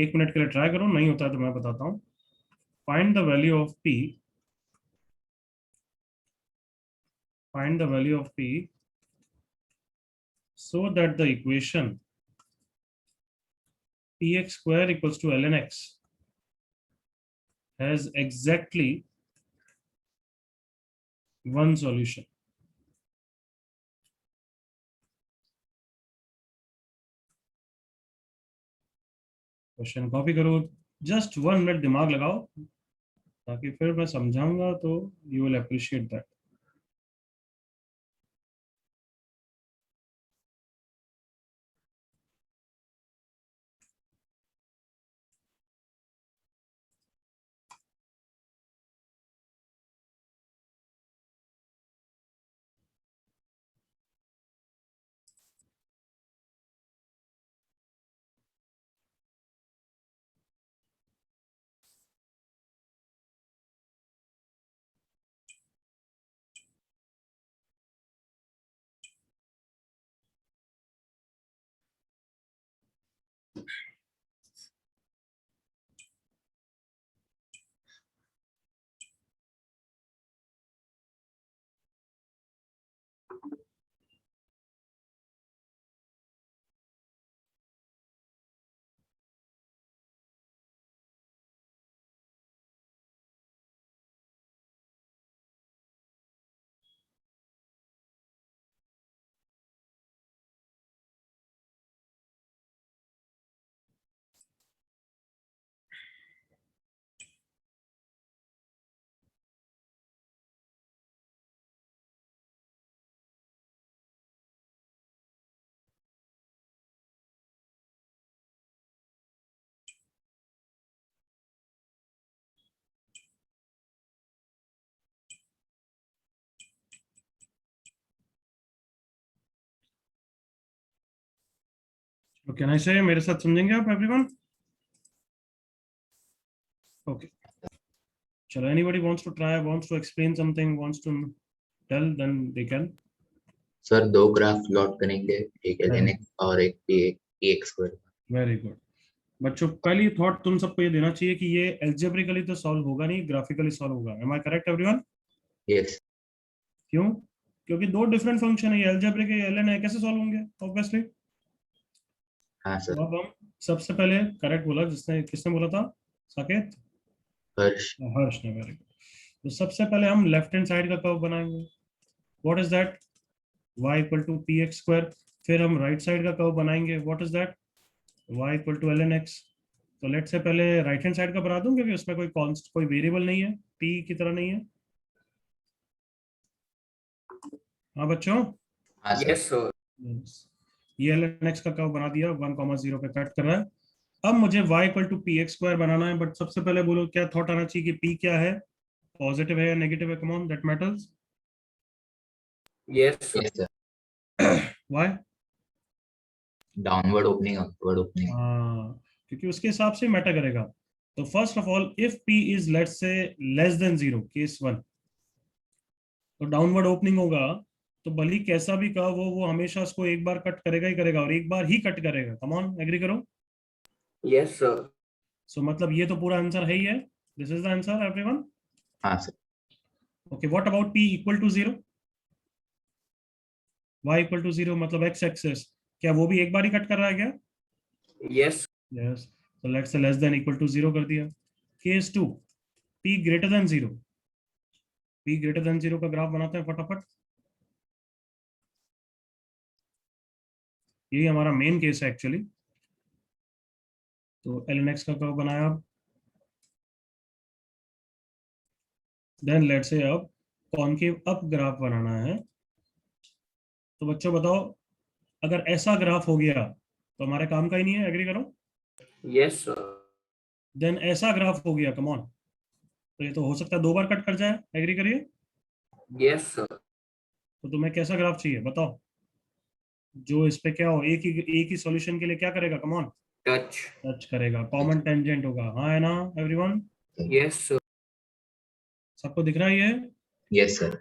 एक मिनट के लिए ट्राई करो, नहीं होता है तो मैं बताता हूँ. Find the value of P, find the value of p so that the equation px square equals to ln x has exactly one solution. Question copy करो, जस्ट 1 मिनट दिमाग लगाओ, ताकि फिर मैं समझाऊंगा तो you will appreciate that. Can I से मेरे साथ समझेंगे आप एवरीवन? ओके, चलो, anybody wants to try, wants to explain something, wants to tell, then they can. Sir 2 graph plot करेंगे, एक ln x और एक px स्क्वायर. वेरी गुड बच्चों, पहली थॉट तुम सबको ये देना चाहिए कि ये एल्जेब्रिकली तो सॉल्व होगा नहीं, ग्राफिकली सॉल्व होगा. Am I correct everyone? Yes. क्यों? क्योंकि दो डिफरेंट फंक्शन है, ये एल्जेब्रिक है, एलएन है, कैसे सॉल्व होंगे? ऑब्वियसली. हाँ सर. अब हम सबसे पहले करेक्ट बोला, जिसने किसने बोला था? साकेत? हर्ष. हर्ष ने. Very good. तो सबसे पहले हम लेफ्ट हैंड साइड का कर्व बनाएंगे. What is that? y equal to p x square. फिर हम राइट साइड का कर्व बनाएंगे. What is that? y equal to l n x. तो लेट से पहले राइट हैंड साइड का बना दूं, क्योंकि उसमें कोई कॉन्स्ट, कोई वेरिएबल नहीं है, p की तरह नहीं है. हाँ बच्चों? हाँ सर. Yes sir. ये एल एन एक्स का कर्व बना दिया, 1,0 पे कट कर रहा है. अब मुझे y equal to p x square बनाना है, बट सबसे पहले बोलो क्या थॉट आना चाहिए कि p क्या है, पॉजिटिव है या नेगेटिव है? Come on, that matters. Yes sir. Yes sir. Why? Downward opening, upward opening. हाँ, क्योंकि उसके हिसाब से मैटर करेगा. तो first of all, if p is let's say less then 0, case 1, तो डाउनवर्ड ओपनिंग होगा. तो भली कैसा भी कहा वो हमेशा उसको एक बार कट करेगा ही करेगा, और एक बार ही कट करेगा. कम ऑन, एग्री करो. Yes sir. सो मतलब ये तो पूरा आंसर है ही है. This is the answer everyone. हाँ sir. Okay, what about p equal to 0? y equal to 0 मतलब x एक्सेस, क्या वो भी एक बार ही कट कर रहा है क्या? यस. यस. तो let's say less than equal to 0 कर दिया. Case 2, p greater than 0. p greater than 0 का ग्राफ बनाते हैं फटाफट. यही हमारा मेन केस है एक्चुअली. तो ln x का कर्व बनाया. देन लेट्स से अब कॉनकेव अप ग्राफ बनाना है. तो बच्चों बताओ, अगर ऐसा ग्राफ हो गया तो हमारे काम का ही नहीं है, एग्री करो. Yes sir. देन ऐसा ग्राफ हो गया, कम ऑन, तो ये तो हो सकता है 2 बार कट कर जाए, एग्री करिए. यस सर. तो तुम्हें कैसा ग्राफ चाहिए बताओ, जो इस पे क्या हो, एक ही सॉल्यूशन के लिए क्या करेगा? Come on, touch. टच करेगा, कॉमन टेंजेंट होगा. हाँ है ना एवरीवन? Yes sir. सबको दिख रहा है ये? Yes sir.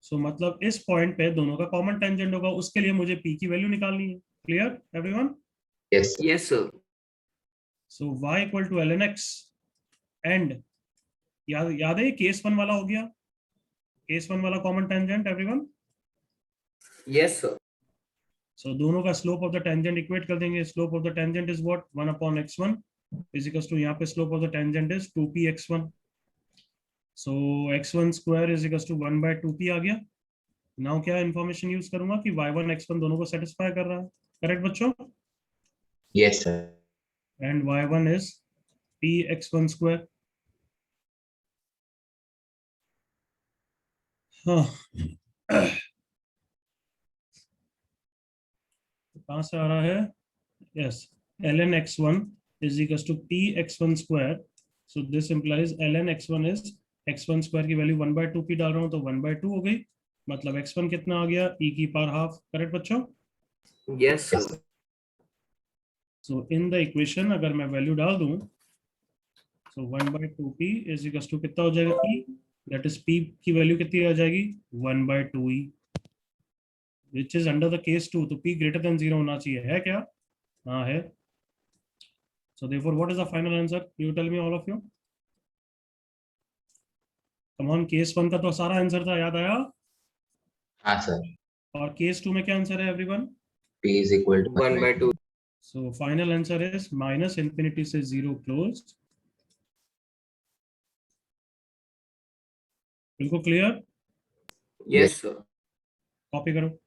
सो मतलब इस पॉइंट पे दोनों का कॉमन टेंजेंट होगा, उसके लिए मुझे p की वैल्यू निकालनी है. Clear everyone? Yes. Yes sir. So y equal to ln x and याद है केस वन वाला हो गया, केस वन वाला common tangent everyone. Yes, sir. So दोनों का slope of the tangent equate कर देंगे। Slope of the tangent is what 1 upon x1 is equals to, यहाँ पे slope of the tangent is 2px1। So x1 square is equals to 1/2p आ गया। Now क्या information use करूंगा कि y1 x1 दोनों को सेटिस्फाई कर रहा है, करेक्ट बच्चों? Yes sir. And y1 is px1 square. हाँ कहाँ से आ रहा है? yes, ln x1 is equals to px1 square, so this implies ln x1 is x1 square की वैल्यू 1/2p डाल रहा हूँ तो 1/2 हो गई, मतलब x1 कितना आ गया e की पावर हाफ, करेक्ट बच्चों? Yes, yes sir. So in the equation अगर मैं वैल्यू डाल दूं so 1/2p is equals to कितना हो जाएगा e, that is p की वैल्यू कितनी आ जाएगी 1/2e, which is under the case 2, तो p greater than 0 होना चाहिए, है क्या? हाँ है। So therefore what is the final answer? You tell me all of you. Come on, case one का तो सारा आंसर था, याद आया? हाँ सर। और केस टू में क्या आंसर है everyone? p is equal to 1/2. So final answer is minus infinity से जीरो क्लोज। बिल्कुल क्लियर? Yes, sir. कॉपी करो।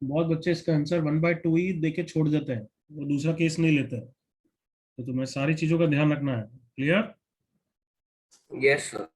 बहुत बच्चे इसका आंसर 1/2 ही देके छोड़ देते हैं, वो दूसरा केस नहीं लेते, तो तुम्हें सारी चीजों का ध्यान रखना है, क्लियर? Yes, sir.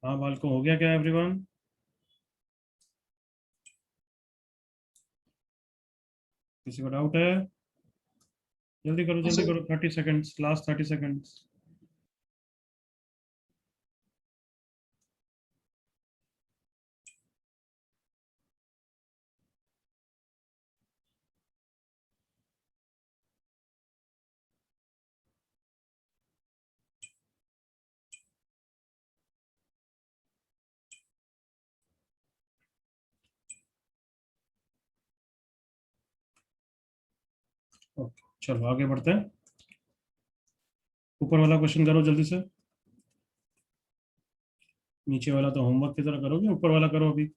हाँ बालको, हो गया क्या एवरीवन? किसी को डाउट है? जल्दी करो जल्दी सर। करो, 30 सेकेंड्स, लास्ट 30 सेकेंड्स। चलो आगे बढ़ते हैं। ऊपर वाला क्वेश्चन करो जल्दी से, नीचे वाला तो होमवर्क की तरह करोगे, ऊपर वाला करो अभी।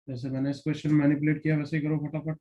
जैसे मैंने इस क्वेश्चन मैनिपुलेट किया वैसे ही करो फटाफट।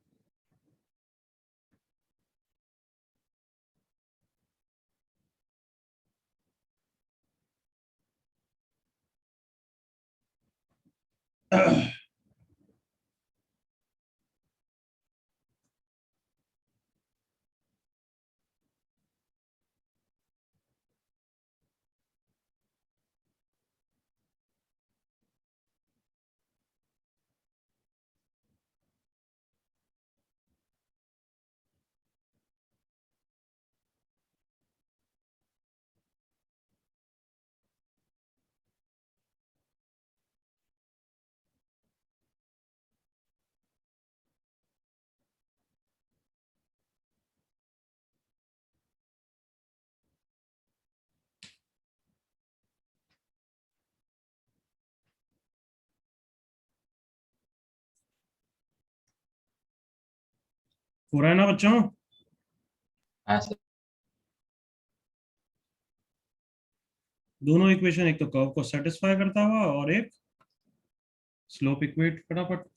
हो रहा है ना बच्चों? हाँ सर। दोनों इक्वेशन, एक तो कर्व को सेटिस्फाई करता हुआ और एक स्लोप इक्वेट, फटाफट।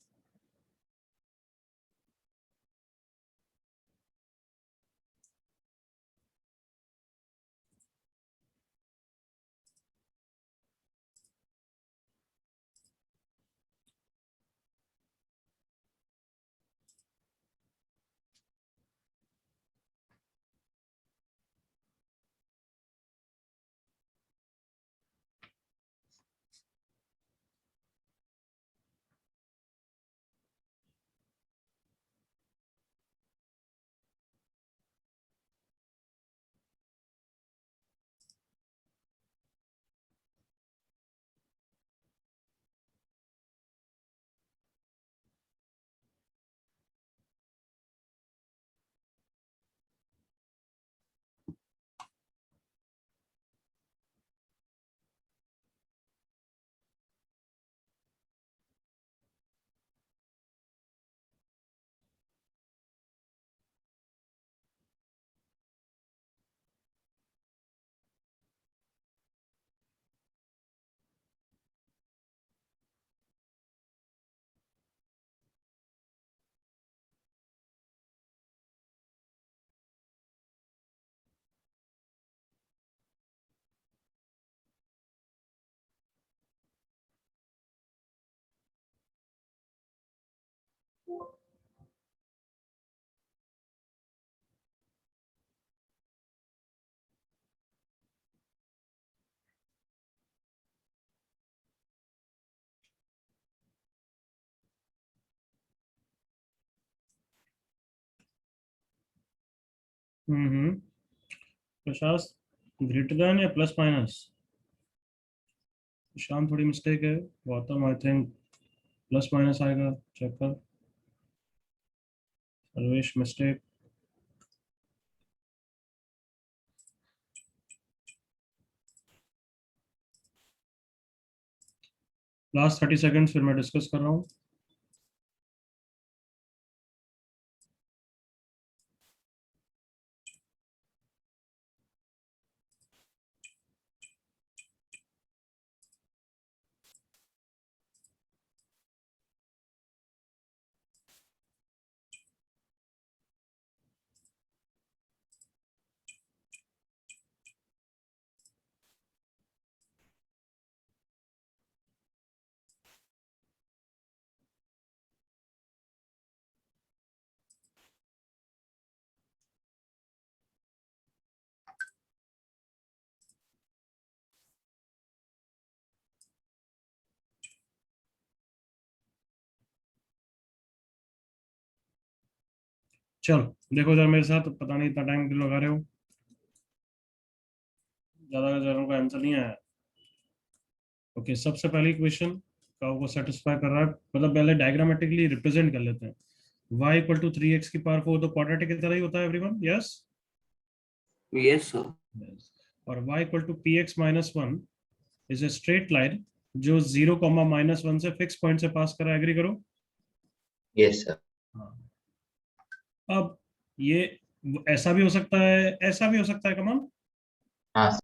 हम्म। प्रशांत, ग्रेटर देन या प्लस माइनस? शाम थोड़ी मिस्टेक है। Gautam I think plus minus आएगा, चेक कर। सर्वेश मिस्टेक। लास्ट 30 सेकंड्स फिर मैं डिस्कस कर रहा हूँ। चलो देखो जरा मेरे साथ, पता नहीं इतना टाइम क्यों लगा रहे हो, ज्यादा जनों का आंसर नहीं आया। ओके, सबसे पहली क्वेश्चन को सेटिस्फाई कर रहा है, मतलब पहले डायग्रामेटिकली रिप्रेजेंट कर लेते हैं। y इक्वल टू 3x की पावर 4 तो क्वाड्रेटिक की तरह ही होता है एवरीवन, यस। Yes, sir. और y equal to px minus 1 is a straight line जो 0 कॉमा माइनस 1 से फिक्स पॉइंट से पास कर रहा है, एग्री करो। Yes sir. हाँ। अब ये ऐसा भी हो सकता है, ऐसा भी हो सकता है, कमॉन। हाँ सर।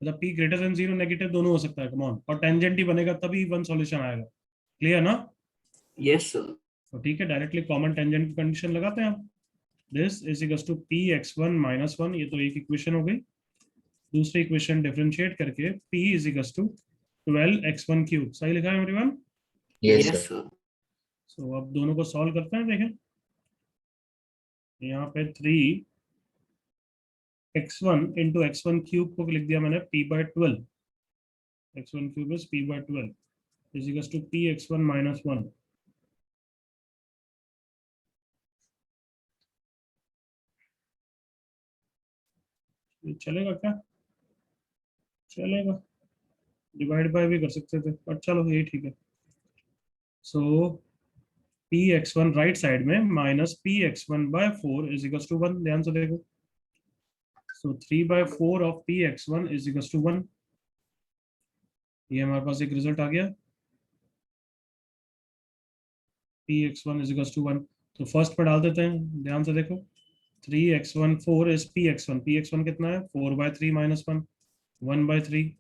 मतलब p ग्रेटर देन 0 नेगेटिव दोनों हो सकता है, कमॉन, और टेंजेंट ही बनेगा तभी वन सॉल्यूशन आएगा, क्लियर ना। Yes, sir. तो ठीक है, डायरेक्टली कॉमन टेंजेंट की कंडीशन लगाते हैं हम। This is equals to p x one minus one, ये तो एक इक्वेशन हो गई। दूसरी इक्वेशन डिफरेंशिएट करके p is equals to 12x1 cube, सही लिखा है everyone. Yes Yes, sir. sir. So अब दोनों को सॉल्व करते हैं, देखें यहाँ पे 3x1 इंटू x1 क्यूब को लिख दिया मैंने p/12, x1 cube is p/12 is equals to px1 minus 1। ये चलेगा क्या? चलेगा, डिवाइड बाय भी कर सकते थे, पर चलो यही ठीक है। So p x one right side में minus p(x1/4) is equal to 1, ध्यान से देखो। So 3/4 of px1 is equal to 1, ये हमारे पास एक रिजल्ट आ गया, px1 इज इक्वल टू 1। तो फर्स्ट में डाल देते हैं, ध्यान से देखो। 3x1 4 इज px1 कितना है, 4/3 minus 1, 1/3,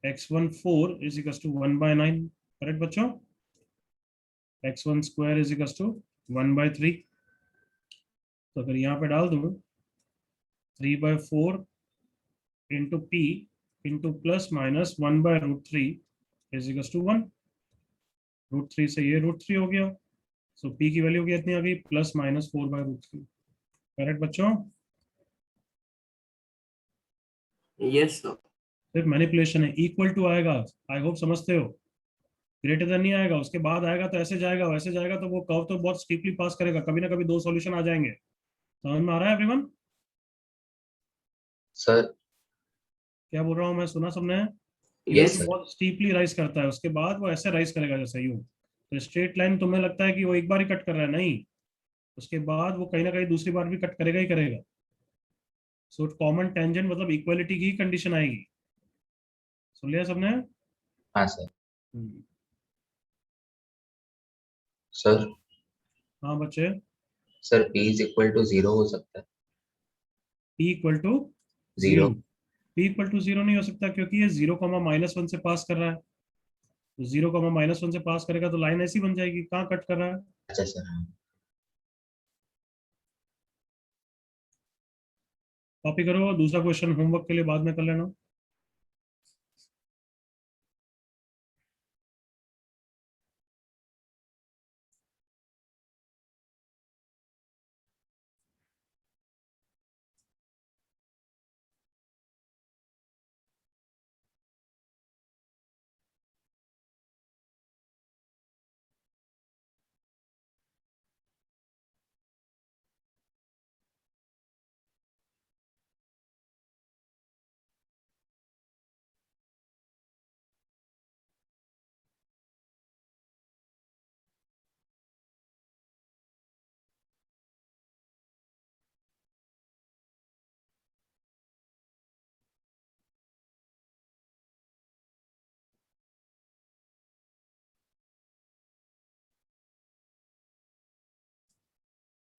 x1 4 is equal to 1/9, correct बच्चों। x1 square is equal to 1/3। तो अगर यहाँ पे डाल दूं 3/4 into p into plus minus 1/√3 is equal to 1, √3 से ये √3 हो गया। सो पी की वैल्यू कितनी आ गई, +-4/√3, करेक्ट बच्चों। Yes, sir. सिर्फ मैनिपुलेशन है, इक्वल टू आएगा, आई होप समझते हो। ग्रेटर देन नहीं आएगा, उसके बाद आएगा तो ऐसे जाएगा वैसे जाएगा, तो वो कर्व तो बहुत स्टीपली पास करेगा, कभी ना कभी दो सॉल्यूशन आ जाएंगे। समझ में आ रहा है एवरीवन? सर। क्या बोल रहा हूँ मैं, सुना सबने? यस Yes, तो सर। बहुत स्टीपली राइज करता है, उसके बाद वो ऐसे राइज करेगा जैसे यूं। तो स्ट्रेट लाइन तुम्हें लगता है कि वो एक बार ही कट कर रहा है, नहीं, उसके बाद वो कहीं ना कहीं दूसरी बार भी कट करेगा ही करेगा। सो कॉमन टेंजेंट मतलब इक्वालिटी की कंडीशन आएगी, सुन लिया सबने? हाँ सर। हम्म। सर। हाँ बच्चे। Sir p is equal to 0 हो सकता है। p equal to zero. 0, p equal to 0 नहीं हो सकता, क्योंकि ये 0, -1 से पास कर रहा है। तो 0, -1 से पास करेगा तो लाइन ऐसी बन जाएगी, कहाँ कट कर रहा है। अच्छा सर। हाँ। कॉपी करो, दूसरा क्वेश्चन होमवर्क के लिए बाद में कर लेना।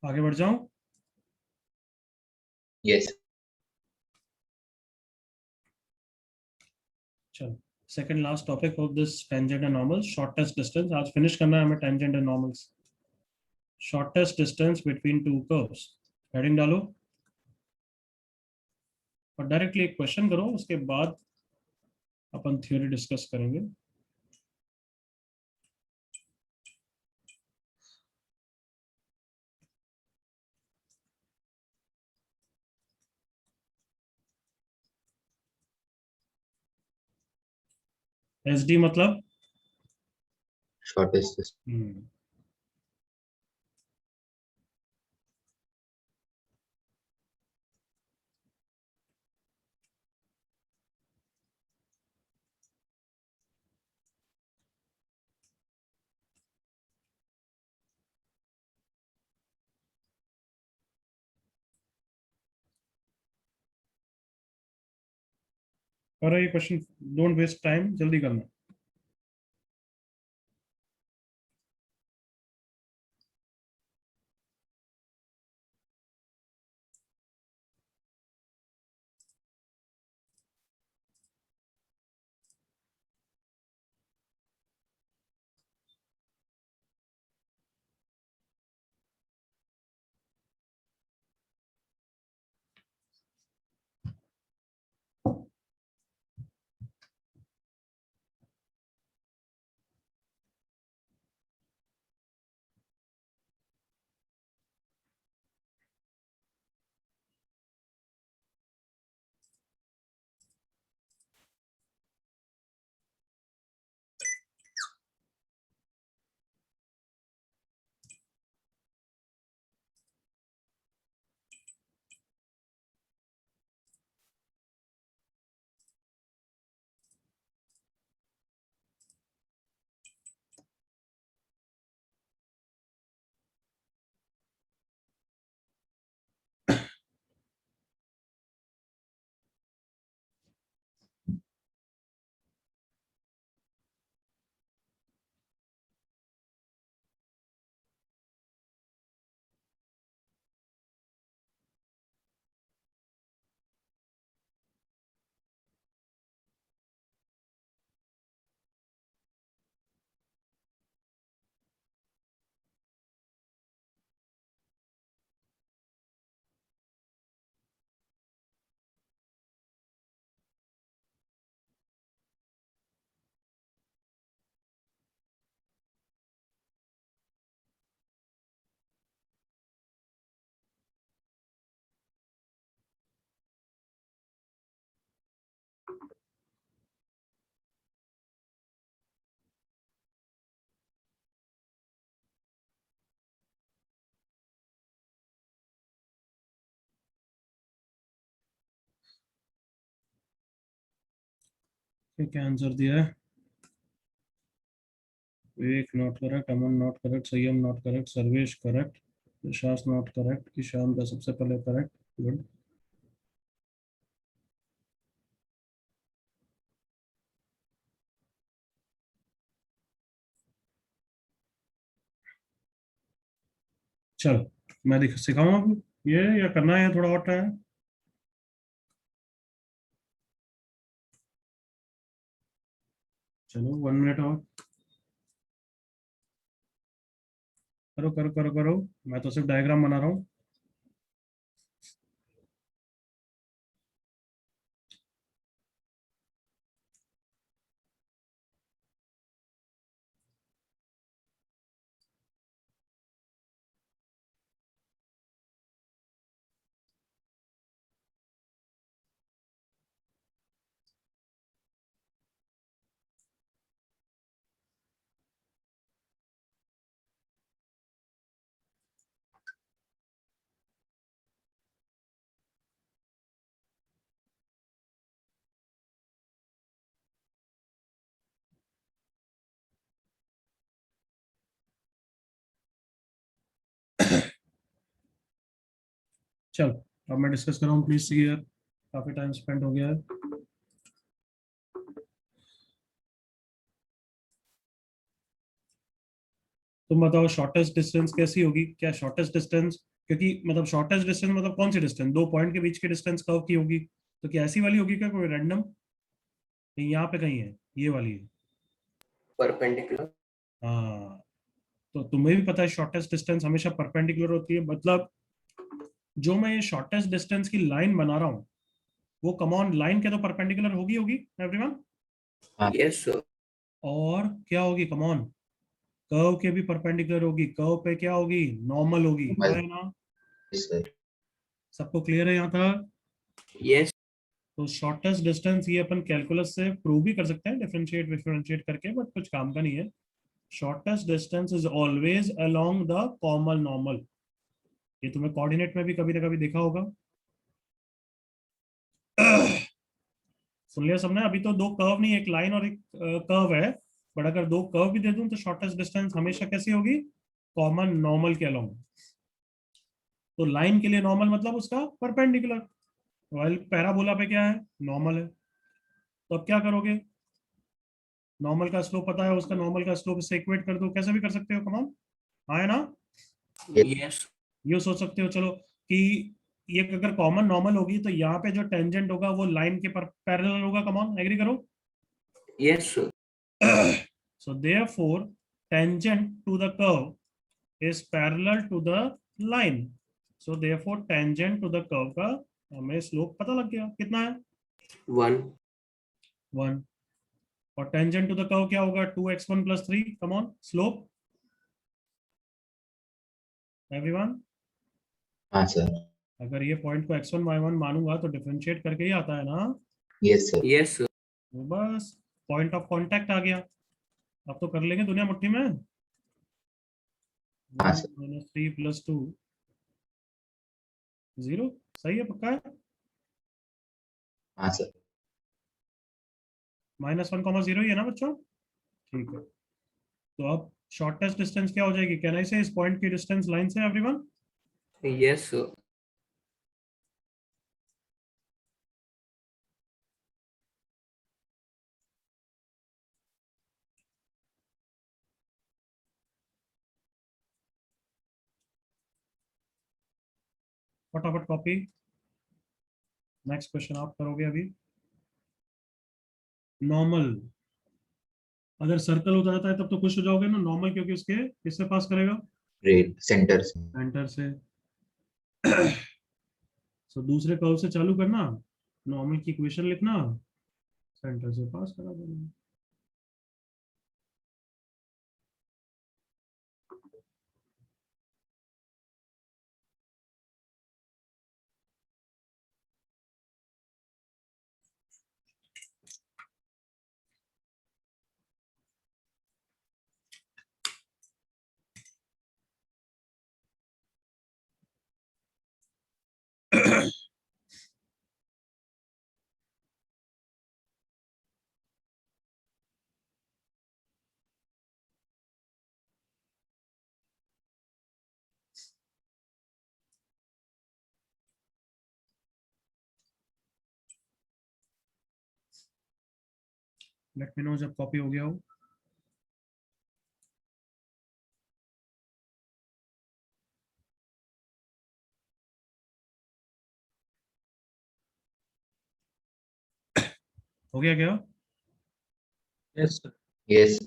आगे बढ़ जाऊं? यस। चलो, second last topic of this tangent and normal, shortest distance. आज फिनिश करना है हमें tangent and normals. Shortest distance between two curves. Heading डालो और डायरेक्टली एक क्वेश्चन करो, उसके बाद अपन थ्योरी डिस्कस करेंगे। एस डी मतलब शॉर्टेस्ट। करो ये क्वेश्चन, डोंट वेस्ट टाइम, जल्दी करना। क्या आंसर दिया है? Vivek not correct, Aman not correct, Sanyam not correct, Sarvesh correct, Vishas not correct, Ishan का सबसे पहले करेक्ट। गुड। चलो, मैं दिख सिखाऊं अब ये, या करना है थोड़ा और टाइम? चलो 1 मिनट और। करो करो करो करो, मैं तो सिर्फ डायग्राम बना रहा हूँ। चलो, अब मैं डिस्कस कर रहा हूँ, प्लीज सी हियर, काफी टाइम स्पेंड हो गया है। तुम बताओ शॉर्टेस्ट डिस्टेंस कैसी होगी? क्या शॉर्टेस्ट डिस्टेंस क्योंकि मतलब शॉर्टेस्ट डिस्टेंस मतलब कौन सी डिस्टेंस, दो पॉइंट के बीच की डिस्टेंस कर्व की होगी, तो क्या ऐसी वाली होगी क्या, कोई रैंडम, यहाँ पे कहीं है, ये वाली है। परपेंडिकुलर। हाँ, तो तुम्हें भी पता है शॉर्टेस्ट डिस्टेंस हमेशा परपेंडिकुलर होती है, मतलब जो मैं ये शॉर्टेस्ट डिस्टेंस की लाइन बना रहा हूँ वो कमॉन लाइन के तो परपेंडिकुलर होगी होगी एवरीवन। हाँ यस सर। और क्या होगी कमॉन, कर्व के भी परपेंडिकुलर होगी, कर्व पे क्या होगी, नॉर्मल होगी, बस है ना। सर। सबको क्लियर है यहाँ तक। यस। तो शॉर्टेस्ट डिस्टेंस ये अपन कैलकुलस से प्रूव भी कर सकते हैं डिफरेंशिएट डिफरेंशिएट करके, बट कुछ काम का नहीं है। Shortest distance is always along the common normal. ये तुम्हें कोऑर्डिनेट में भी कभी ना कभी देखा होगा। सुन लिया सबने, अभी तो दो कर्व नहीं, एक लाइन और एक कर्व है, बट अगर दो कर्व भी दे दूं तो शॉर्टेस्ट डिस्टेंस हमेशा कैसी होगी, कॉमन नॉर्मल के अलोंग। तो लाइन के लिए नॉर्मल मतलब उसका परपेंडिकुलर, वाइल पैराबोला पे क्या है, नॉर्मल है। तो अब क्या करोगे, नॉर्मल का स्लोप पता है, उसका नॉर्मल का स्लोप इससे इक्वेट कर दो, कैसे भी कर सकते हो कमान, हाँ है ना। यस। ये सोच सकते हो चलो कि ये अगर कॉमन नॉर्मल होगी तो यहाँ पे जो टेंजेंट होगा वो लाइन के पैरेलल होगा, कमान एग्री करो। Yes sir. So therefore, tangent to the curve is parallel to the line. So therefore, tangent to the curve का हमें स्लोप पता लग गया कितना है, 1। 1। और टेंजेंट टू द कर्व क्या होगा, 2x1 + 3, come on slope everyone. हाँ सर। अगर ये पॉइंट को x1 y1 मानूंगा तो डिफरेंशिएट करके ही आता है ना। Yes sir. यस सर। तो बस पॉइंट ऑफ कांटेक्ट आ गया, अब तो कर लेंगे दुनिया मुट्ठी में। हाँ 1 सर। - 3 + 2 0, सही है, पक्का है। हाँ सर। -1, 0 ही है ना बच्चों, ठीक है। तो अब शॉर्टेस्ट डिस्टेंस क्या हो जाएगी, कैन आई से इस पॉइंट की डिस्टेंस लाइन से एवरीवन। Yes sir. फटाफट कॉपी, नेक्स्ट क्वेश्चन आप करोगे अभी। नॉर्मल, अगर सर्कल हो जाता है तब तो खुश हो जाओगे ना, नॉर्मल क्योंकि उसके किससे पास करेगा, रेड सेंटर से। सेंटर से। सो दूसरे कर्व से चालू करना, नॉर्मल की इक्वेशन लिखना, सेंटर से पास करा देना। लेट मी नो जब कॉपी हो गया हो। हो गया क्या। Yes sir. यस।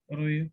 करो ये।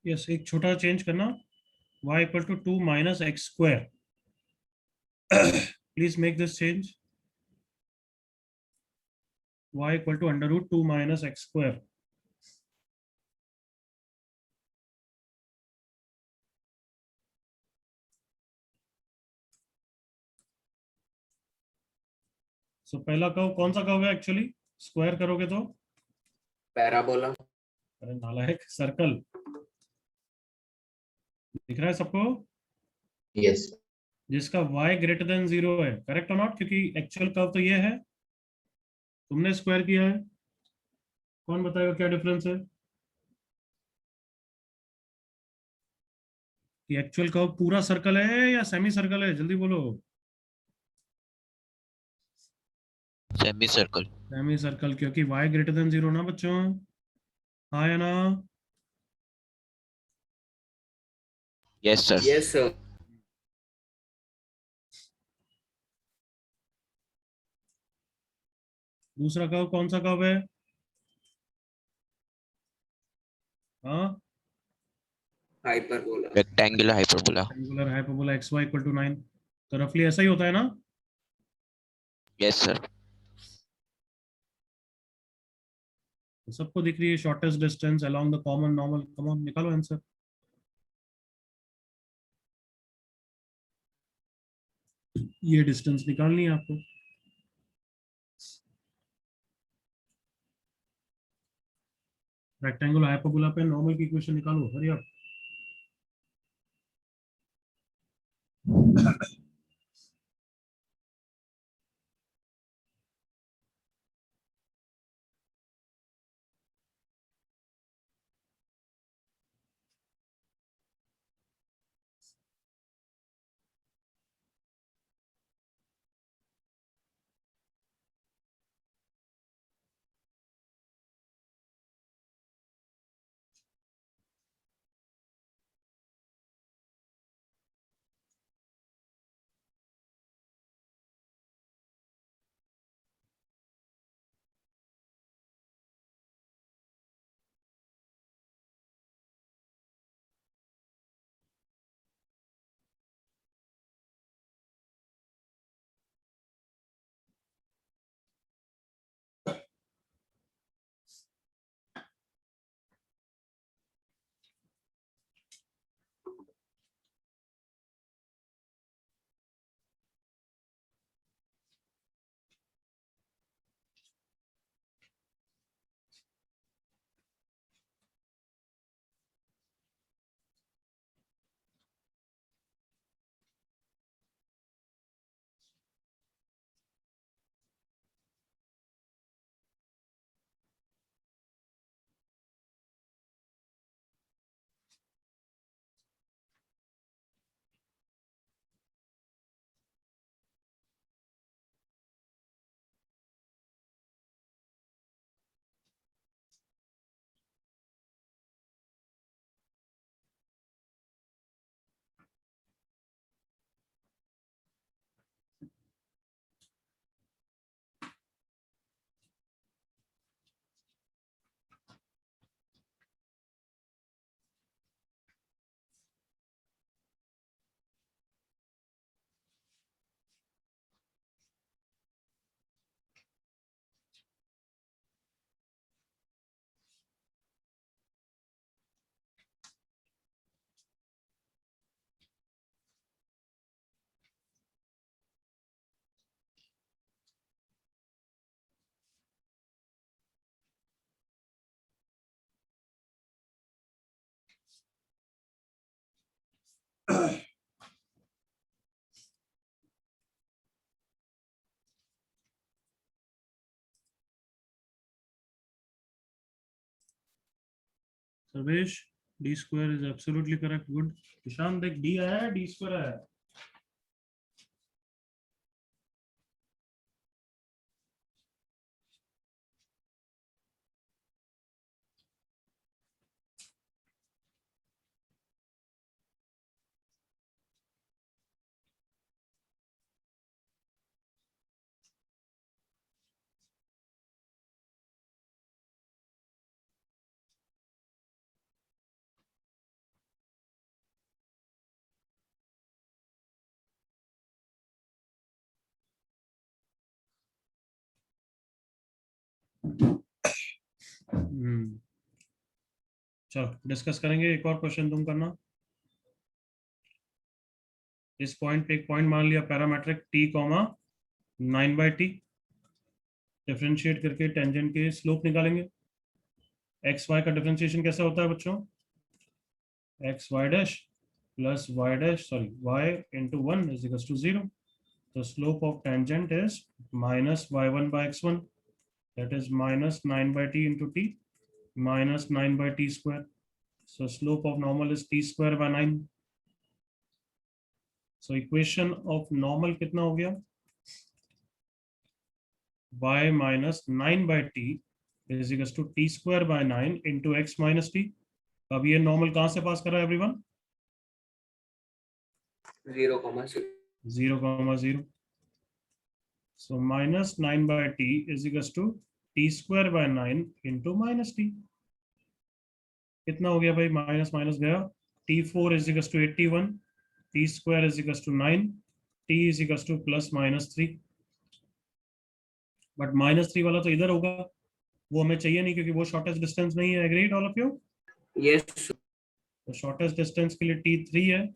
यस, एक छोटा चेंज करना, y equal to 2 minus x square. Please make this change, y equal to under root 2 minus x square. So पहला कर्व कौन सा कर्व है एक्चुअली, स्क्वायर करोगे तो? पैराबोला। अरे नालायक, सर्कल। दिख रहा है सबको? यस जिसका y ग्रेटर देन 0 है, करेक्ट और नॉट? क्योंकि एक्चुअल कर्व तो ये है, तुमने स्क्वायर किया है। कौन बताएगा क्या डिफरेंस है? कि एक्चुअल कर्व पूरा सर्कल है या सेमी सर्कल है, जल्दी बोलो। Semi circle. सेमी सर्कल, क्योंकि y ग्रेटर देन 0 ना बच्चों, हाँ या ना? Yes sir. Yes sir. दूसरा कर्व कौन सा कर्व है? हाँ, hyperbola. Rectangular hyperbola. Rectangular hyperbola x y equal to 9। तो रफली ऐसा ही होता है ना? यस सर। तो सबको दिख रही है shortest distance along the common normal. Come on, निकालो आंसर। ये डिस्टेंस निकालनी है आपको। रेक्टेंगुलर हाइपरबोला पे नॉर्मल की इक्वेशन निकालो, हरी आप। Sarvesh, d square is absolutely correct, good. Ishan देख, डी आया है, डी स्क्वायर आया है। चलो डिस्कस करेंगे। एक और क्वेश्चन तुम करना। इस पॉइंट पे एक पॉइंट मान लिया parametric t comma 9/t, differentiate करके टेंजेंट के स्लोप निकालेंगे। एक्स वाई का डिफरेंशिएशन कैसा होता है बच्चों? X y dash plus y dash, sorry y into 1 is equal to 0। तो slope of tangent is minus y1 by x1, that is minus 9/t into t minus 9/t square. So slope of normal is t square by 9. So equation of normal कितना हो गया? y minus 9/t is equals to t square by 9 into x minus t. अब ये normal कहां से पास कर रहा है everyone? 0,0. 0,0. So minus 9/t is equals to t square by 9 into minus t. कितना हो गया भाई? माइनस माइनस गया। t4 is equals to 81, t square is equals to 9, t is equals to plus minus 3. But -3 वाला तो इधर होगा, वो हमें चाहिए नहीं क्योंकि वो शॉर्टेस्ट डिस्टेंस नहीं है। Agreed all of you? Yes. तो शॉर्टेस्ट डिस्टेंस के लिए t3 है,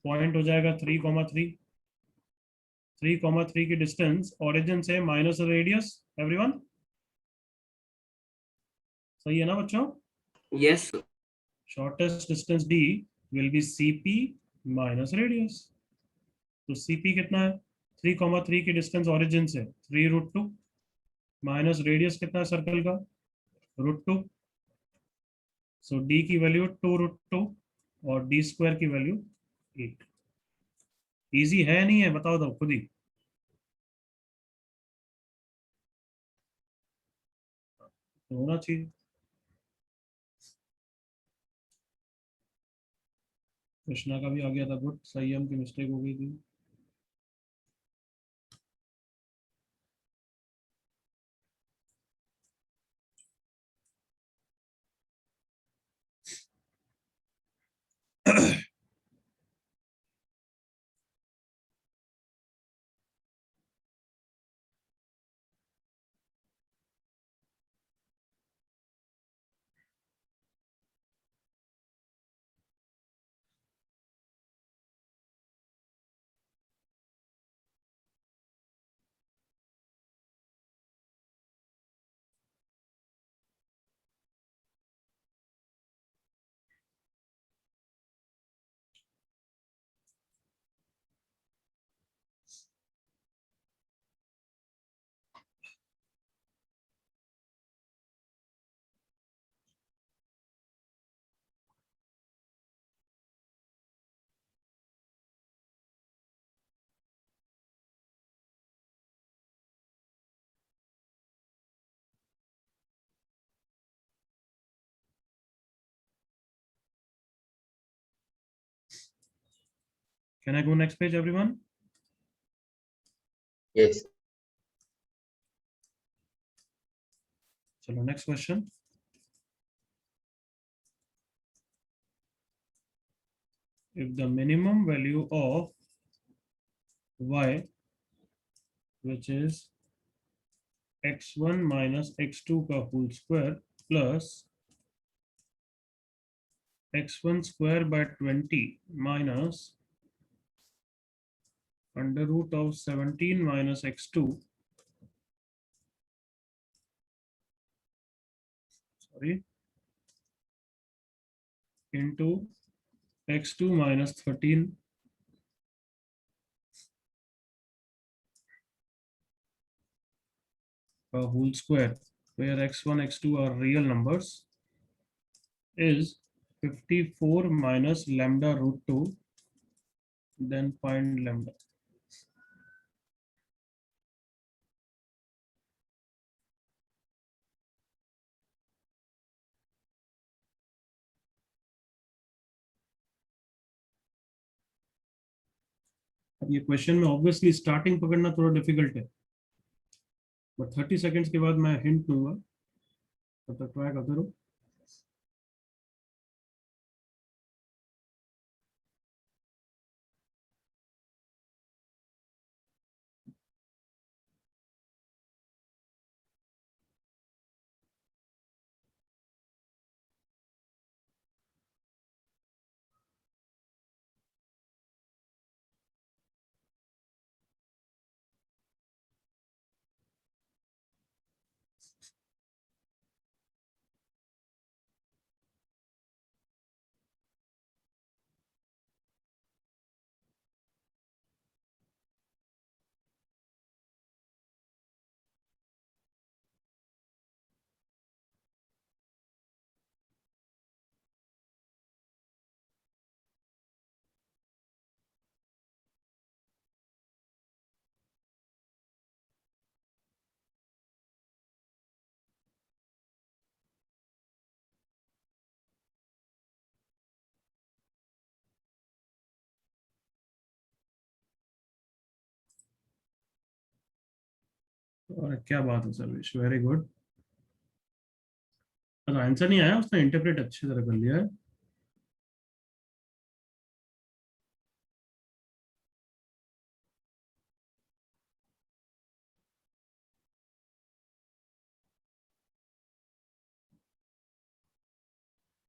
पॉइंट हो जाएगा 3,3। 3,3 की डिस्टेंस ओरिजिन से माइनस रेडियस। एवरीवन सही है ना बच्चों? Yes. Shortest distance d will be cp minus radius. तो cp कितना है? 3,3 की डिस्टेंस ओरिजिन से 3√2 माइनस रेडियस कितना है सर्कल का? √2। सो d की वैल्यू 2√2 और d स्क्वायर की वैल्यू 8। इजी है नहीं है? बताओ दो खुद ही। तो होना चाहिए। कृष्णा का भी आ गया था, गुड। संयम की मिस्टेक हो गई थी। Can I go next page, everyone? Yes. चलो next question. If the minimum value of y, which is x1 minus x2 का whole square plus x1 square by 20 minus under root of 17 minus x2, sorry, into x2 minus 13 whole square, where x1, x2 are real numbers, is 54 minus lambda root 2. Then find lambda. अब ये question में obviously starting पकड़ना थोड़ा difficult है, but 30 seconds के बाद मैं hint दूंगा, तब तक ट्राई करते रहो। और क्या बात है सर्वेश, वेरी गुड। आंसर नहीं आया, उसने इंटरप्रेट अच्छी तरह कर लिया है।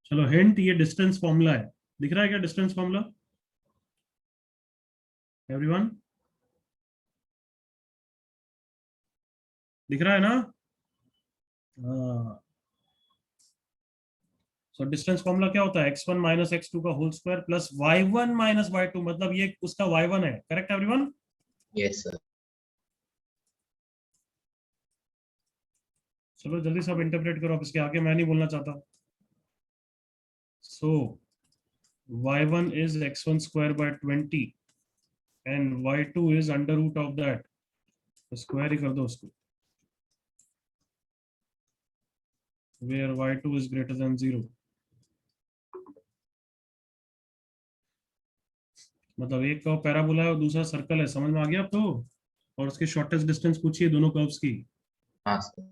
चलो हिंट, ये डिस्टेंस फॉर्मूला है, दिख रहा है क्या डिस्टेंस फॉर्मूला एवरीवन? दिख रहा है ना? हाँ। सो डिस्टेंस फॉर्मूला क्या होता है? x1 माइनस x2 का whole square plus y1 minus y2, मतलब ये उसका y1 है, करेक्ट एवरीवन? Yes sir. चलो जल्दी सब इंटरप्रेट करो, अब इसके आगे मैं नहीं बोलना चाहता। सो y1 is x1 square by 20 and y2 is under root of that, तो स्क्वायर ही कर दो उसको, where y2 is greater than 0। मतलब एक कर्व पैराबोला है और दूसरा सर्कल है, समझ में आ गया आपको? और उसकी शॉर्टेस्ट डिस्टेंस पूछिए दोनों कर्व्स की। हाँ सर।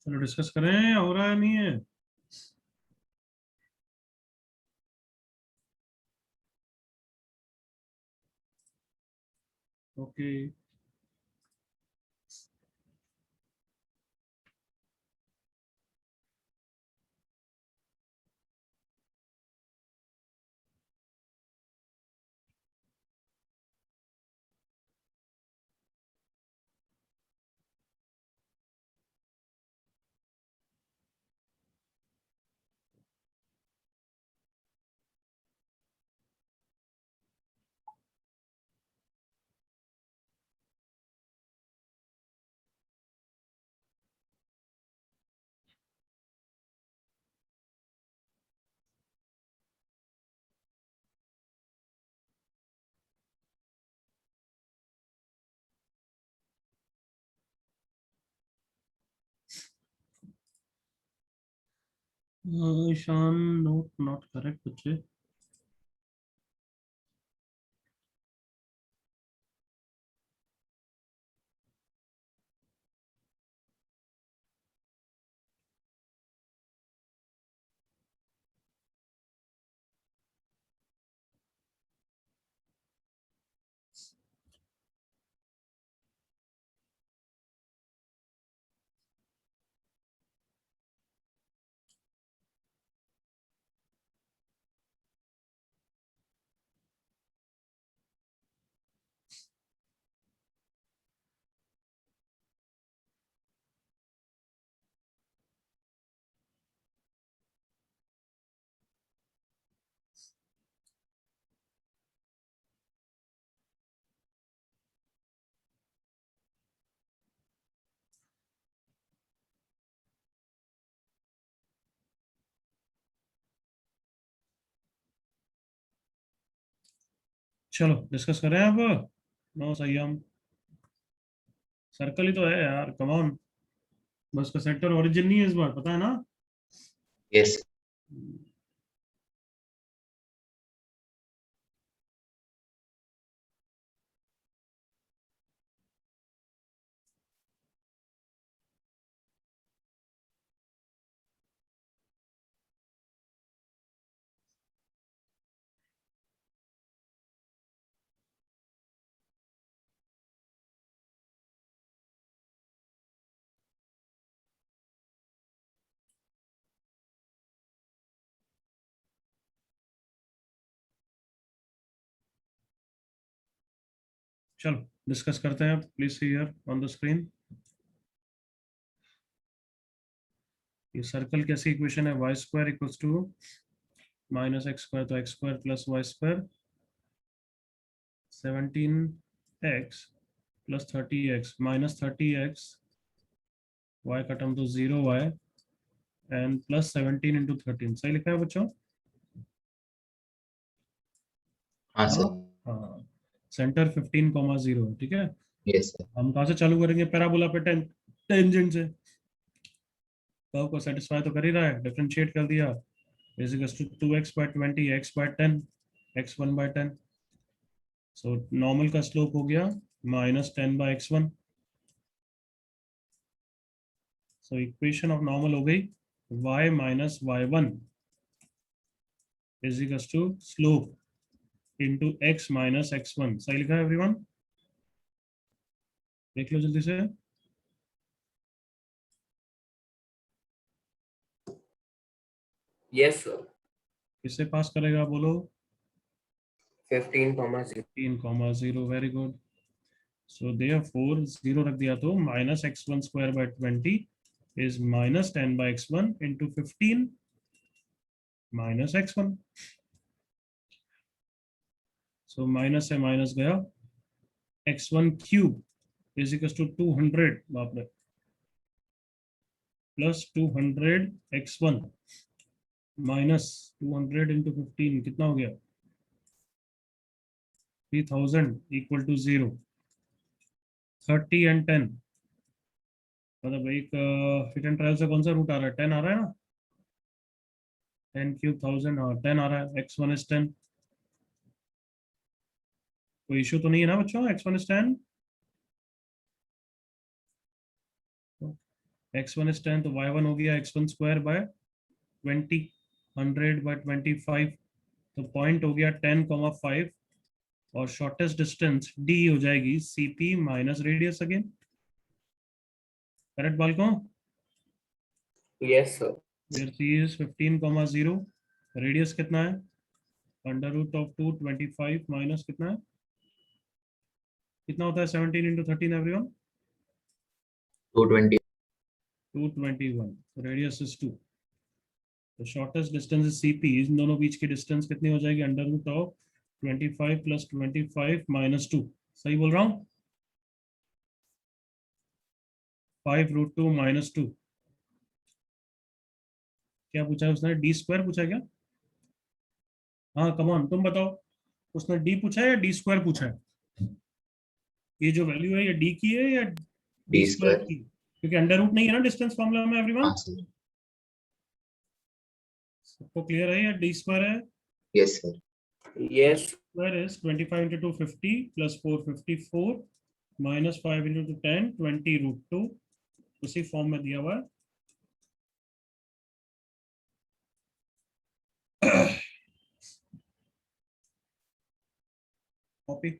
चलो डिस्कस करें, हो रहा है नहीं है? Okay. Ishan, not not correct बच्चे। चलो डिस्कस करें अब। नो सही, हम सर्कल ही तो है यार, कम ऑन। बस का सेंटर ओरिजिन नहीं है इस बार, पता है ना? यस। चलो डिस्कस करते हैं, please see here on the screen. ये सर्कल कैसी इक्वेशन है? Y square equals to minus x square, तो x square plus y square 17x plus 30x minus 30x, y का टर्म तो 0y एंड प्लस 17 इंटू 13। सही लिखा है बच्चों? हाँ हाँ। सर। हाँ, सेंटर 15,0, ठीक है। Yes sir. हम कहाँ से चालू करेंगे? पैराबोला पे टेंजेंट से। कर्व को सेटिस्फाई तो कर ही रहा है, डिफरेंशिएट कर दिया। Is to 2x/20, x/10, x1/10। So normal का स्लोप हो गया -10/x1। So equation of normal हो गई y minus y1 is equal to slope into x minus x1। सही लिखा है एवरीवन? देख लो जल्दी से। Yes, sir. किससे पास करेगा बोलो? 15,0. 3,0, वेरी गुड। सो देयरफॉर 0 रख दिया तो minus x1²/20 is -10/x1 into 15 minus x1। So minus से माइनस गया, x1³ इज इक्वल टू 200, बाप रे, प्लस 200x1 माइनस 200 इंटू 15 कितना हो गया? 3000 इक्वल टू 0। 30 एंड 10, मतलब एक फिट एंड ट्रायल से कौन सा रूट आ रहा है? 10 आ रहा है ना? 10³ 1000, हाँ 10 आ रहा है। x1 is 10। कोई इशू तो नहीं है ना बच्चों? x1 is 10। x1 is 10 तो y1 हो गया x1 स्क्वायर बाय 20, 100 बाय 25, तो पॉइंट हो गया 10,5 और शॉर्टेस्ट डिस्टेंस d हो जाएगी cp minus radius again. Correct BALCO? Yes, sir. Where c is 15,0, radius कितना है? अंडर रूट ऑफ 225 माइनस कितना है? कितना होता है 17 इंटू 13 एवरीवन? 220 221, रेडियस इज 2, तो शॉर्टेस्ट डिस्टेंस इज cp, इन दोनों बीच की डिस्टेंस कितनी हो जाएगी? Under root of 25 plus 25 minus 2, सही बोल रहा हूँ? 5√2 माइनस 2, क्या पूछा है उसने? डी स्क्वायर पूछा है क्या? हाँ कमॉन तुम बताओ, उसने डी पूछा है या डी स्क्वायर पूछा है? ये जो वैल्यू है ये डी की है या डी डी स्क्वायर स्क्वायर। की? क्योंकि अंडर रूट नहीं है ना डिस्टेंस फॉर्मूला में एवरीवन। हाँ सर। सबको क्लियर है या डी स्क्वायर है? Yes sir. Yes. Square is 25 into 250 plus 454 minus 5 into 10 20√2, उसी फॉर्म में दिया हुआ है। कॉपी।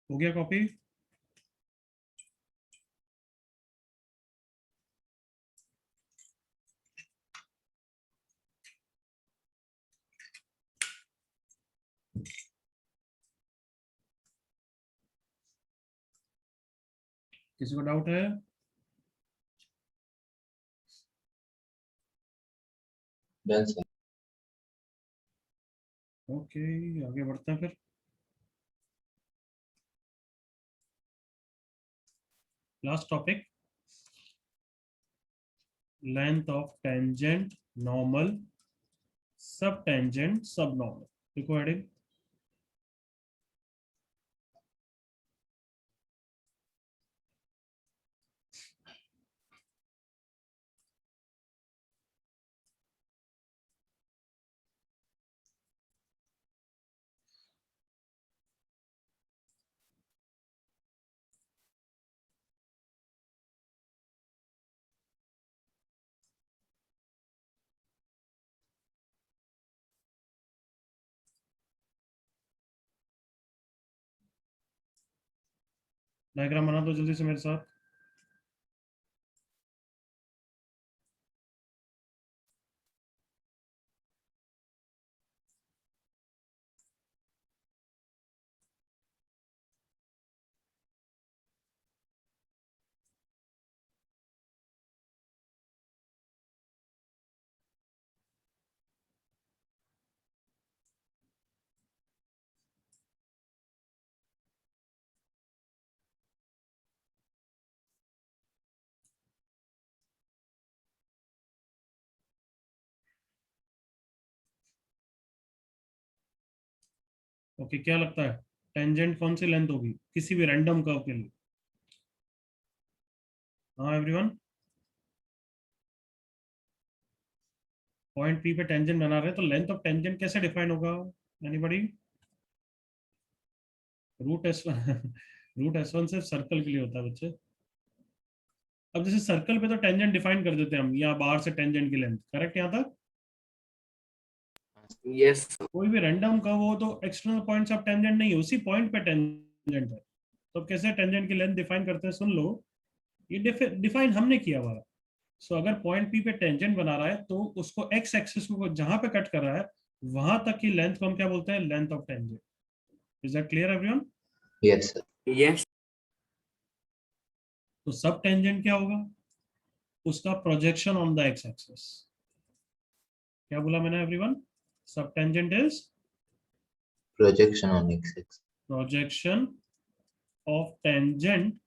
हो गया कॉपी? किसी को डाउट है? Done sir. ओके, आगे बढ़ते हैं फिर। Last topic, length of tangent normal सब टेंजेंट सब नॉर्मल। देखो हेडिंग, डायग्राम बना दो जल्दी से मेरे साथ। ओके, क्या लगता है टेंजेंट कौन सी लेंथ होगी किसी भी रैंडम कर्व के लिए? हाँ एवरीवन, पॉइंट पी पे टेंजेंट बना रहे हैं तो लेंथ ऑफ टेंजेंट कैसे डिफाइन होगा? Anybody? Root S one root S one सिर्फ सर्कल के लिए होता है बच्चे। अब जैसे सर्कल पे तो टेंजेंट डिफाइन कर देते हैं हम, यहाँ बाहर से टेंजेंट की लेंथ, करेक्ट? यहाँ तक yes sir, कोई भी रैंडम कर्व हो तो एक्सटर्नल पॉइंट्स ऑफ टेंजेंट नहीं है, उसी पॉइंट पे टेंजेंट है। तो कैसे टेंजेंट की लेंथ डिफाइन करते हैं सुन लो। ये डिफाइन हमने किया हुआ है। सो अगर पॉइंट पी पे टेंजेंट बना रहा है तो उसको एक्स एक्सिस को जहां पे कट कर रहा है वहां तक की लेंथ को हम क्या बोलते हैं? Length of tangent. Is that clear everyone? yes sir, yes तो सब टेंजेंट क्या होगा? उसका projection on the x axis. क्या बोला मैंने एवरीवन? सब tangent is projection on x-axis, projection of tangent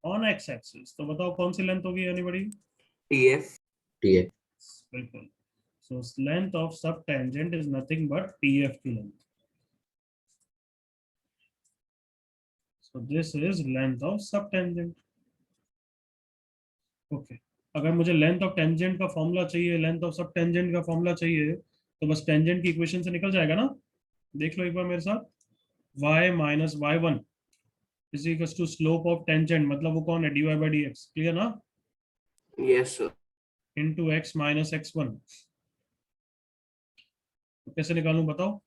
on x axis. तो बताओ कौन सी लेंथ होगी एनीबॉडी? tf tf, बिल्कुल। सो length of sub tangent is nothing but pf की length. So this is length of sub tangent. Okay, अगर मुझे length of tangent का formula चाहिए, लेंथ ऑफ सब टेंजेंट का फॉर्मूला चाहिए, तो बस टेंजेंट की इक्वेशन से निकल जाएगा ना? देख लो एक बार मेरे साथ। y minus y one is equal to slope of tangent, मतलब वो कौन है? dy by d x, clear ना? yes sir, into x minus x one. तो कैसे निकालूं बताओ?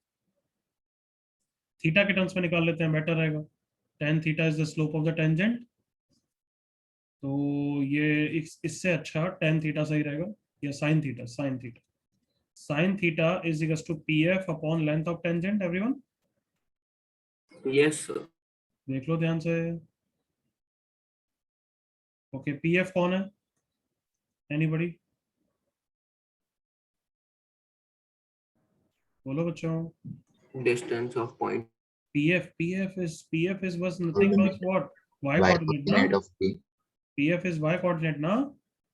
थीटा के टर्म्स में निकाल लेते हैं, बेटर रहेगा। Tan theta is the slope of the tangent. तो ये इससे अच्छा टेन थीटा सही रहेगा, या sine theta? Sine theta. Sine theta is equal to P F upon length of tangent everyone. yes sir, देख लो ध्यान से। ओके, पी एफ कौन है? एनीबडी? बोलो बच्चों। distance of point P F is बस nothing but what? Y y coordinate ना? coordinate of p, P F is y coordinate ना,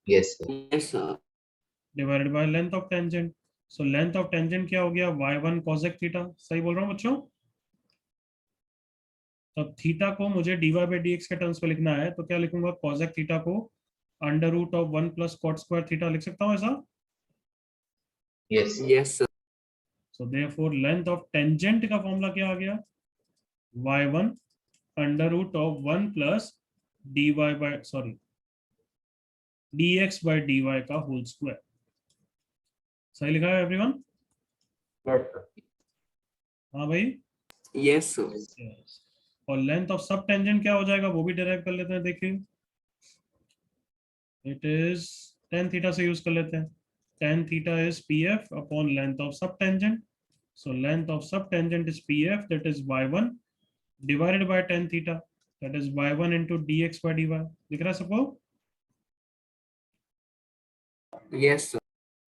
yes sir, yes sir, divided by length of tangent. So length of tangent क्या हो गया? Y one cosec theta. सही बोल रहा हूँ बच्चों? तब थीटा को मुझे d y by d x के टर्म्स पे लिखना है, तो क्या लिखूंगा? कॉसेक थीटा को under root of one plus cot square theta लिख सकता हूँ ऐसा? yes sir, yes sir, so therefore length of tangent का फॉर्मूला क्या आ गया? Y one under root of one plus d y by, sorry, d x by d y का whole square. सही लिखा है एवरीवन? yes sir, हाँ भाई। yes sir, Yes. और लेंथ ऑफ सब टेंजेंट क्या हो जाएगा वो भी डिराइव कर लेते हैं, देखिए। इट इज टेन थीटा से यूज कर लेते हैं। Tan theta is P F upon length of sub tangent. So length of sub tangent is P F, that is y one divided by tan theta, that is y one into d x by d y. दिख रहा है सबको? yes sir,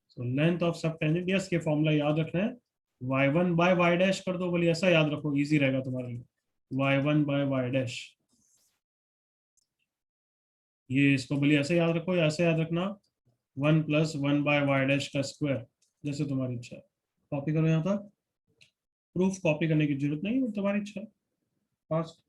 so length of sub tangent, yes, ये formula याद रखना है। Y one by y dash कर दो, बोलिए, ऐसा याद रखो, इजी रहेगा तुम्हारे लिए। Y one by y dash, ये इसको बोलिए ऐसे याद रखो, या ऐसे याद रखना, one plus one by y dash का स्क्वायर, जैसे तुम्हारी इच्छा है। कॉपी करो यहाँ तक। प्रूफ कॉपी करने की जरूरत नहीं है, तुम्हारी इच्छा है। फास्ट।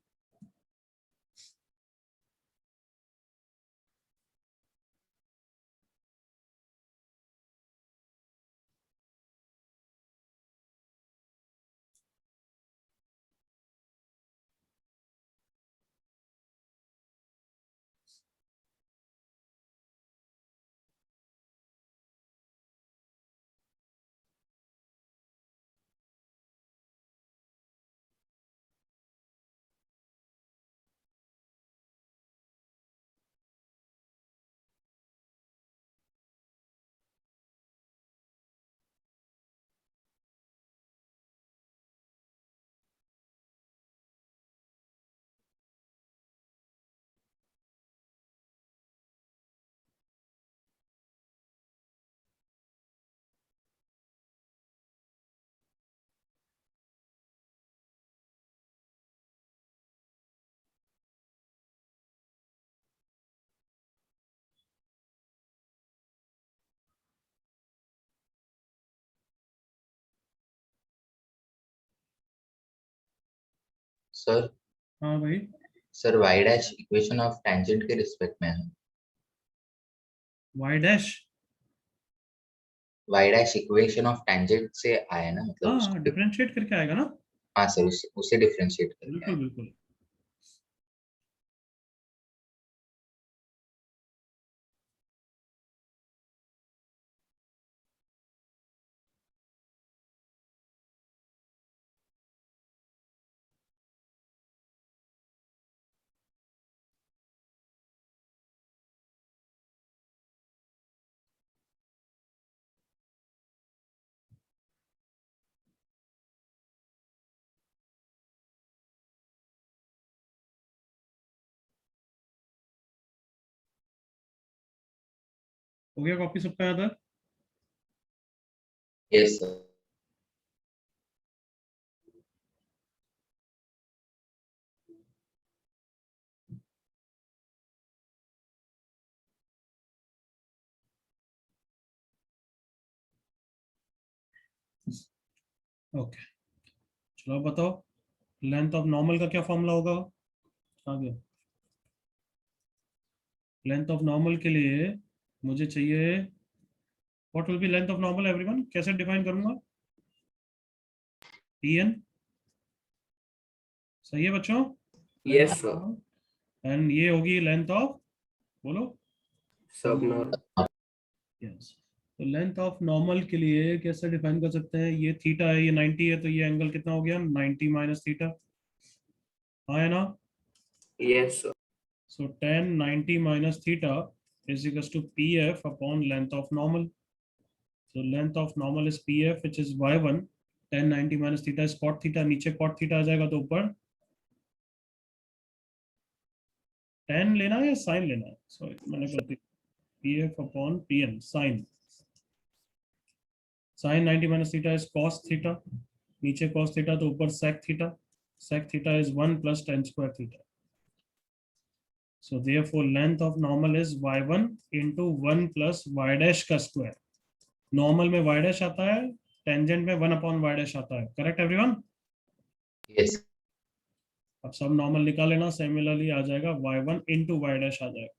सर हाँ भाई, sir y dash equation of tangent के रिस्पेक्ट में है। Y dash, y dash equation of tangent से आया ना, मतलब हाँ डिफरेंशिएट करके आएगा ना, हाँ सर, उसे डिफरेंशिएट करके बिल्कुल आया। बिल्कुल। हो गया कॉपी सबका याद है? Yes sir. ओके, चलो अब बताओ, लेंथ ऑफ नॉर्मल का क्या फॉर्मूला होगा? आ गया। लेंथ ऑफ नॉर्मल के लिए मुझे चाहिए, what will be length of normal everyone, कैसे डिफाइन करूंगा? Tn, सही है बच्चों? Yes, sir. एंड ये होगी लेंथ ऑफ, बोलो। Subnormal. यस, तो लेंथ ऑफ नॉर्मल के लिए कैसे डिफाइन कर सकते हैं? ये थीटा है, ये 90 है, तो ये एंगल कितना हो गया? 90 माइनस थीटा, हाँ है ना? Yes, sir. So tan 90 minus theta is equals to pf upon length of normal. So length of normal is pf, which is y1. tan 90 minus theta is cot theta, नीचे cot theta आ जाएगा तो ऊपर tan लेना है या sin लेना है? Sorry मैंने गलती, pf upon pn sin, sin 90 minus theta is cos theta, नीचे cos theta तो ऊपर sec theta, sec theta is 1 plus tan square theta. So therefore length of normal is y1 into 1 plus y dash का square. Normal में y dash आता है, tangent में 1 upon y dash आता है, करेक्ट एवरीवन? यस अब सब normal निकाल लेना, सिमिलरली आ जाएगा y1 into y dash आ जाएगा।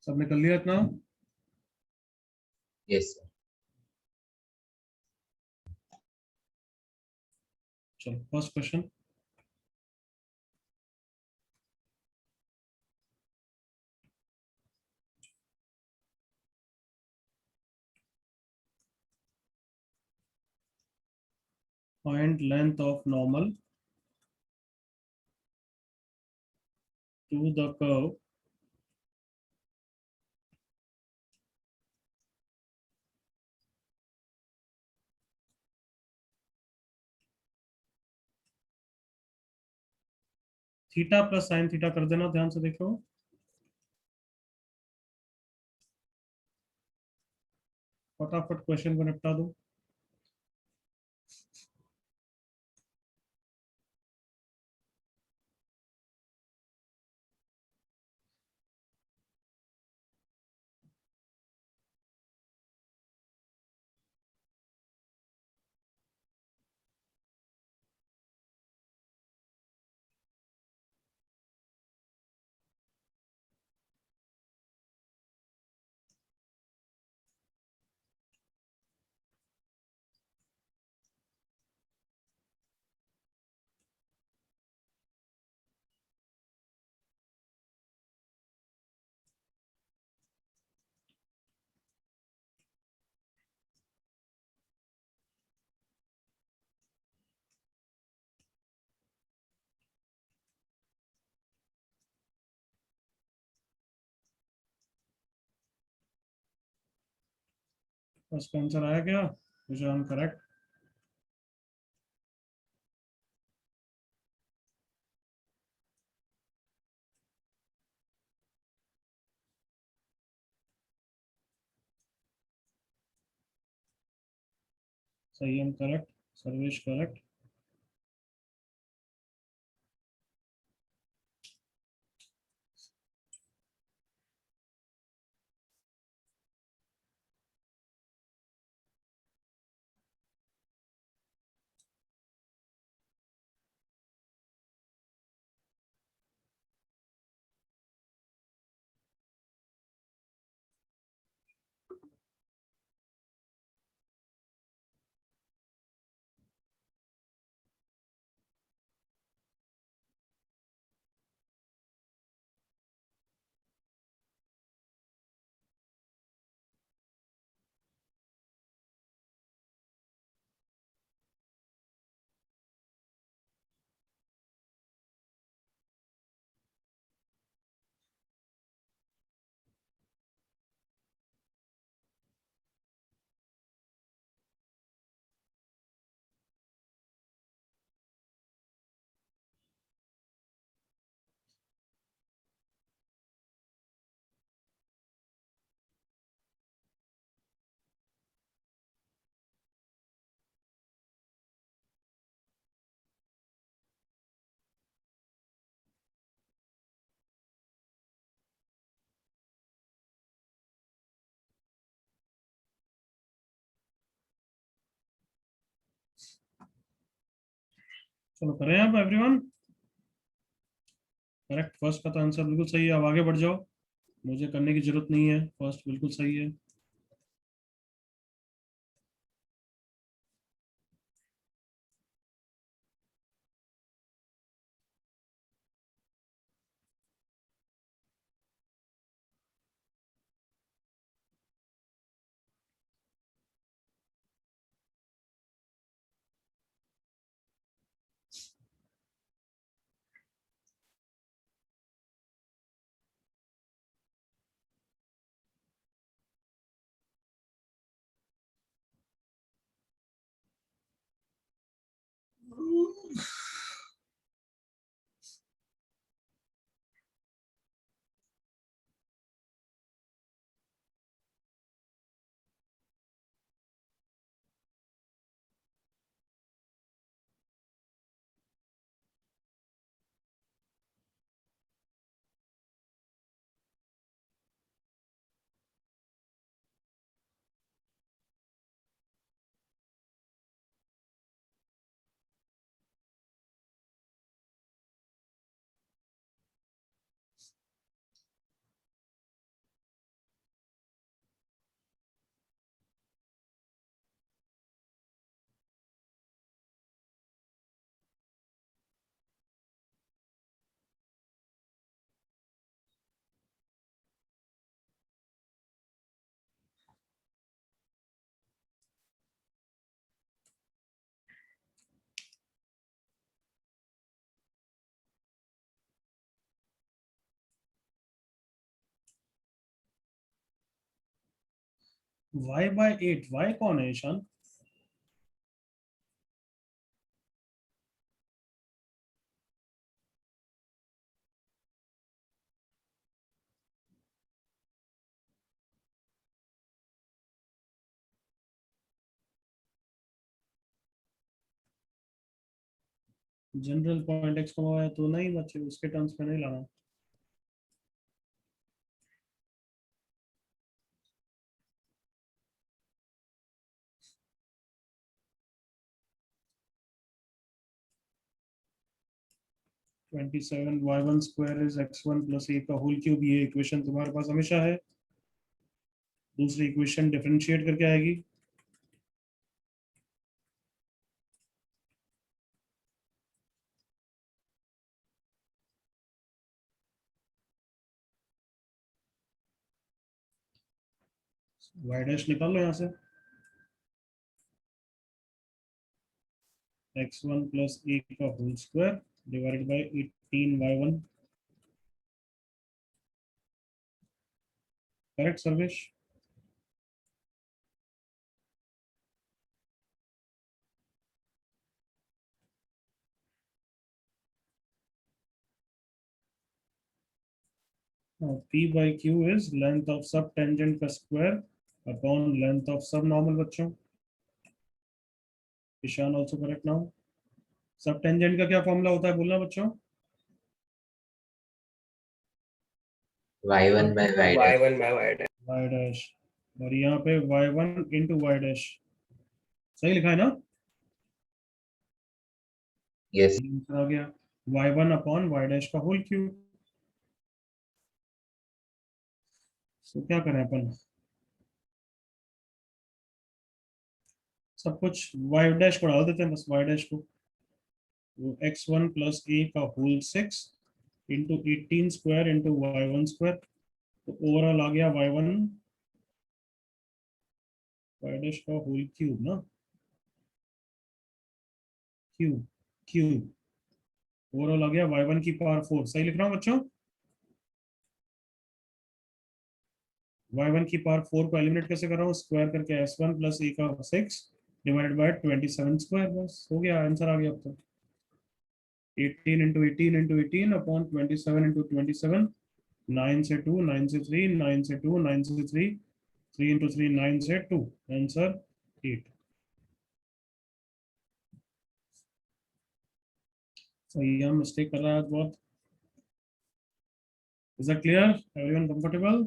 सबने कर लिया इतना? Yes sir. चलो first question, find length of normal to the curve theta plus sine theta कर देना, ध्यान से देखो, फटाफट क्वेश्चन को निपटा दो। इसका आंसर आया क्या? Which are correct? सही, हम करेक्ट, सर्वेश करेक्ट। चलो करें आप एवरीवन। करेक्ट, फर्स्ट का तो आंसर बिल्कुल सही है। अब आगे बढ़ जाओ, मुझे करने की जरूरत नहीं है, फर्स्ट बिल्कुल सही है। y/8, y कौन है ईशान? जनरल पॉइंट एक्स को है तो नहीं बच्चे, उसके टर्म्स में नहीं लाना। Twenty seven y one square is x one plus a का होल क्यूब, ये इक्वेशन तुम्हारे पास हमेशा है। दूसरी इक्वेशन डिफरेंशिएट करके आएगी। वाई डैश निकाल लो यहाँ से, एक्स वन प्लस ए का whole square divided by 18y1। Correct Sarvesh? P by Q is length of सब tangent का square upon length of सब normal बच्चों. Ishan also correct now. सब tangent का क्या फॉर्मूला होता है बोलना बच्चों? y1 by y dash. Y1 by Y dash. y dash और यहाँ पे y1 into y dash. सही लिखा है ना? Yes. आंसर आ गया y1 upon y dash का होल क्यूब. तो क्या करें अपन? सब कुछ y डैश को डाल देते हैं बस y डैश को. वो x1 प्लस a का whole 6 into 18 square into y1 square. तो ओवरऑल आ गया y1 y डैश का होल क्यूब ना. क्यूब ओवरऑल आ गया y1 की पावर 4. सही लिख रहा हूँ बच्चों? y1 की पावर 4 को एलिमिनेट कैसे कर रहा हूँ? स्क्वायर करके s1 प्लस a का 6 डिवाइडेड बाय 27 स्क्वायर. बस हो गया, आंसर आ गया अब तो. 18 into 18 into 18 upon 27 into 27. 9 से 2, 9 से 3, 9 से 2, 9 से 3, 3 into 3, 9 से 2. आंसर 8. सही है, मिस्टेक कर रहा है आज बहुत. Is that clear? Everyone comfortable?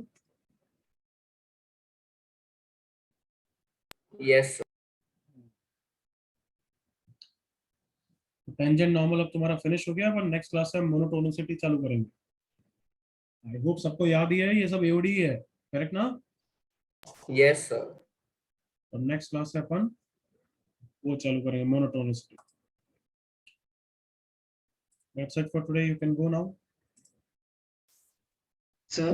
Yes, sir. Tangent normal अब तुम्हारा फिनिश हो गया. पर नेक्स्ट क्लास में मोनोटोनिसिटी चालू करेंगे. आई होप सबको याद ही है, ये सब एओडी है, करेक्ट ना? Yes, sir. और नेक्स्ट क्लास में अपन वो चालू करेंगे, monotonicity. That's it for today. You can go now. Sir.